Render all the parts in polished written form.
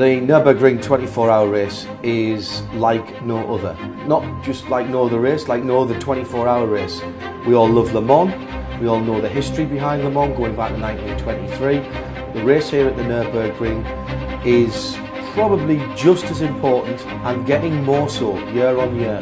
The Nürburgring 24-hour race is like no other. Not just like no other race, like no other 24-hour race. We all love Le Mans. We all know the history behind Le Mans going back to 1923. The race here at the Nürburgring is probably just as important and getting more so year on year.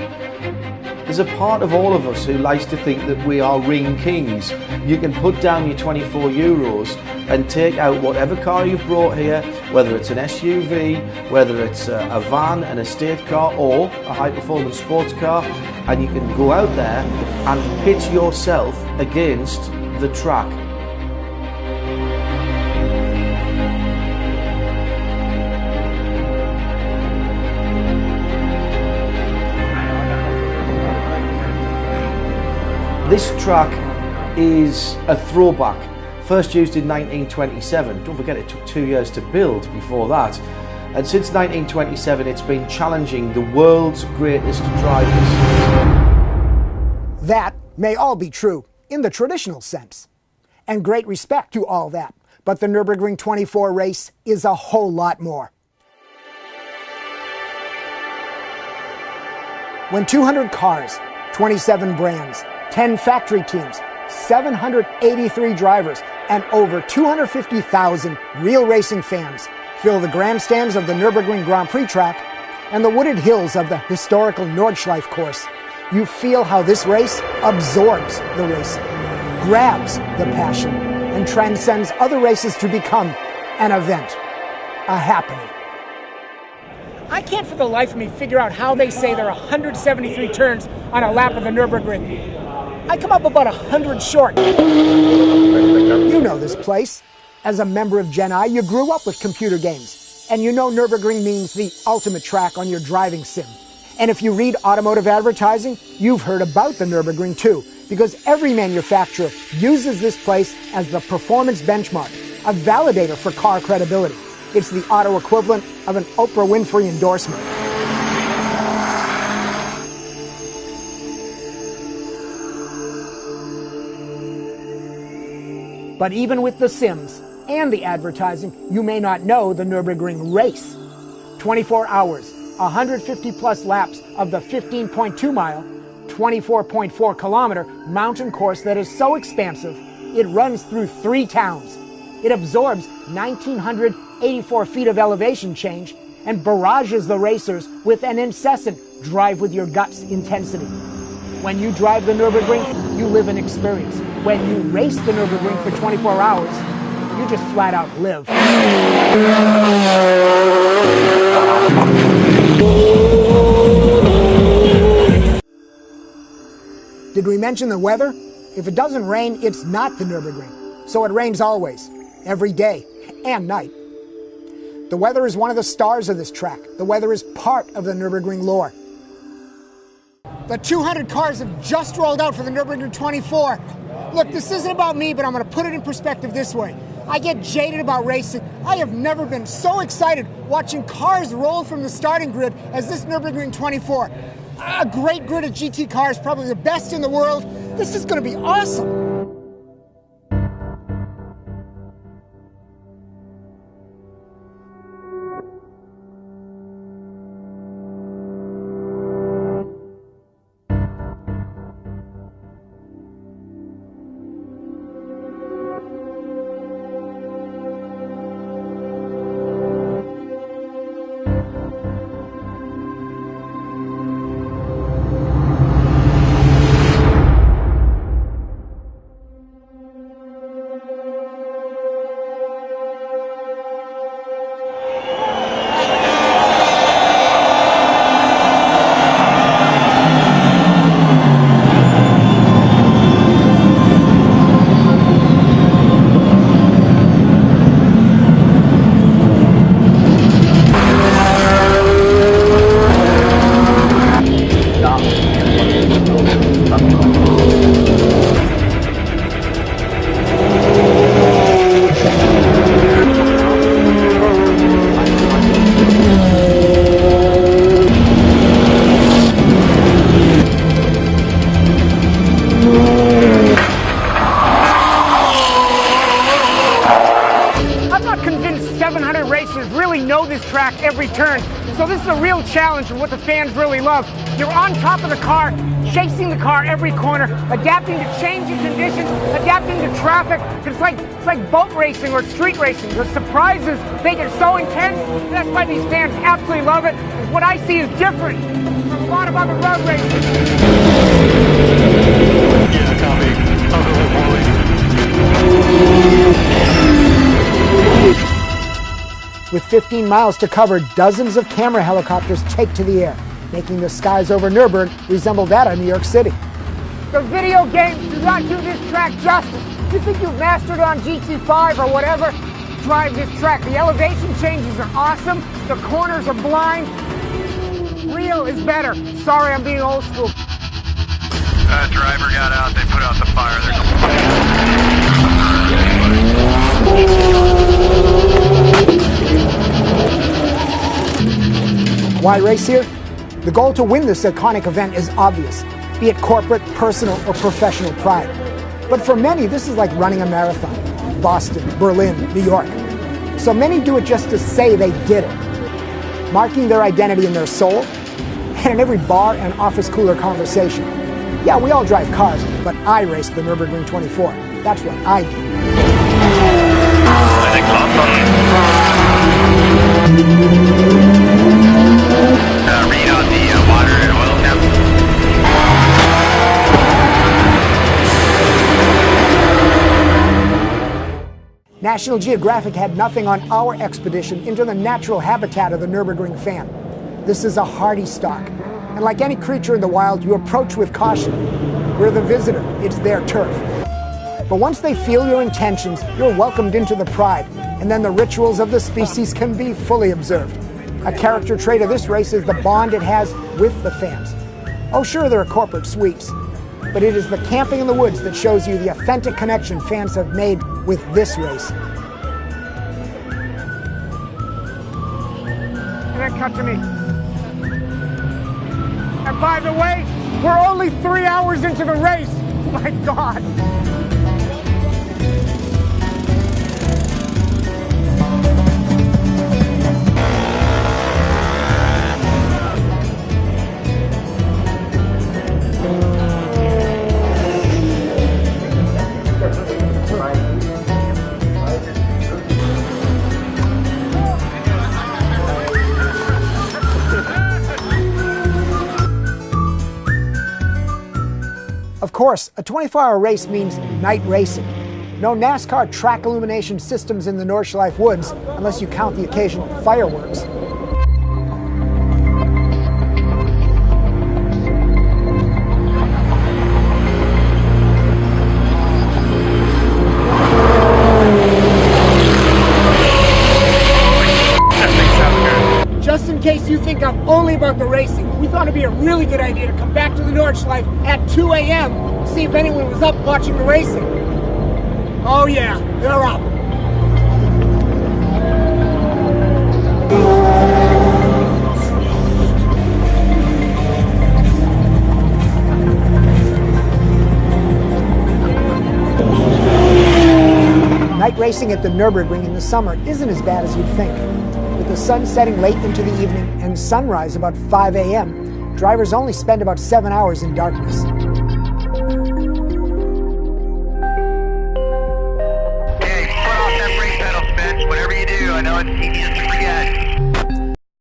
There's a part of all of us who likes to think that we are ring kings. You can put down your 24 euros and take out whatever car you've brought here, whether it's an SUV, whether it's a van, an estate car, or a high-performance sports car, and you can go out there and pit yourself against the track. This track is a throwback. First used in 1927. Don't forget it took 2 years to build before that. And since 1927 it's been challenging the world's greatest drivers. That may all be true in the traditional sense. And great respect to all that. But the Nürburgring 24 race is a whole lot more. When 200 cars, 27 brands, 10 factory teams, 783 drivers, and over 250,000 real racing fans fill the grandstands of the Nürburgring Grand Prix track and the wooded hills of the historical Nordschleife course, you feel how this race absorbs the racing, grabs the passion, and transcends other races to become an event, a happening. I can't for the life of me figure out how they say there are 173 turns on a lap of the Nürburgring. I come up about 100 short. You know this place. As a member of Gen I, you grew up with computer games. And you know Nürburgring means the ultimate track on your driving sim. And if you read automotive advertising, you've heard about the Nürburgring too, because every manufacturer uses this place as the performance benchmark, a validator for car credibility. It's the auto equivalent of an Oprah Winfrey endorsement. But even with the sims and the advertising, you may not know the Nürburgring race. 24 hours, 150 plus laps of the 15.2 mile, 24.4 kilometer mountain course that is so expansive, it runs through 3 towns. It absorbs 1,984 feet of elevation change and barrages the racers with an incessant drive with your guts intensity. When you drive the Nürburgring, you live an experience. When you race the Nürburgring for 24 hours, you just flat out live. Did we mention the weather? If it doesn't rain, it's not the Nürburgring. So it rains always, every day and night. The weather is one of the stars of this track. The weather is part of the Nürburgring lore. The 200 cars have just rolled out for the Nürburgring 24. Look, this isn't about me, but I'm going to put it in perspective this way. I get jaded about racing. I have never been so excited watching cars roll from the starting grid as this Nürburgring 24. A great grid of GT cars, probably the best in the world. This is going to be awesome. every turn. So this is a real challenge of what the fans really love. You're on top of the car, chasing the car every corner, adapting to changing conditions, adapting to traffic. It's like boat racing or street racing. The surprises make it so intense. That's why these fans absolutely love it. What I see is different from a lot of other road races. Yeah, copy. I'll go with Wally. With 15 miles to cover, dozens of camera helicopters take to the air, making the skies over Nürburgring resemble that of New York City. The video games do not do this track justice. You think you've mastered on GT5 or whatever? Drive this track. The elevation changes are awesome. The corners are blind. Real is better. Sorry, I'm being old school. Driver got out. They put out the fire. Why race here? The goal to win this iconic event is obvious, be it corporate, personal, or professional pride. But for many, this is like running a marathon. Boston, Berlin, New York. So many do it just to say they did it, marking their identity in their soul and in every bar and office cooler conversation. Yeah, we all drive cars, but I race the Nürburgring 24. That's what I do. Read on the water and oil cap. National Geographic had nothing on our expedition into the natural habitat of the Nürburgring fan. This is a hardy stock, and like any creature in the wild, you approach with caution. We're the visitor, it's their turf. But once they feel your intentions, you're welcomed into the pride, and then the rituals of the species can be fully observed. A character trait of this race is the bond it has with the fans. Oh sure, there are corporate sweeps, but it is the camping in the woods that shows you the authentic connection fans have made with this race. And then cut to me. And by the way, we're only 3 hours into the race. My God. Of course, a 24-hour race means night racing. No NASCAR track illumination systems in the Nordschleife woods, unless you count the occasional fireworks. Just in case you think I'm only about the racing, we thought it'd be a really good idea to come back to the Nordschleife at 2 a.m. see if anyone was up watching the racing. Oh yeah, they're up. Night racing at the Nürburgring in the summer isn't as bad as you'd think. With the sun setting late into the evening and sunrise about 5 a.m., drivers only spend about 7 hours in darkness. Hey, put off that brake pedal, Spence. Whatever you do, I know it's easy to forget.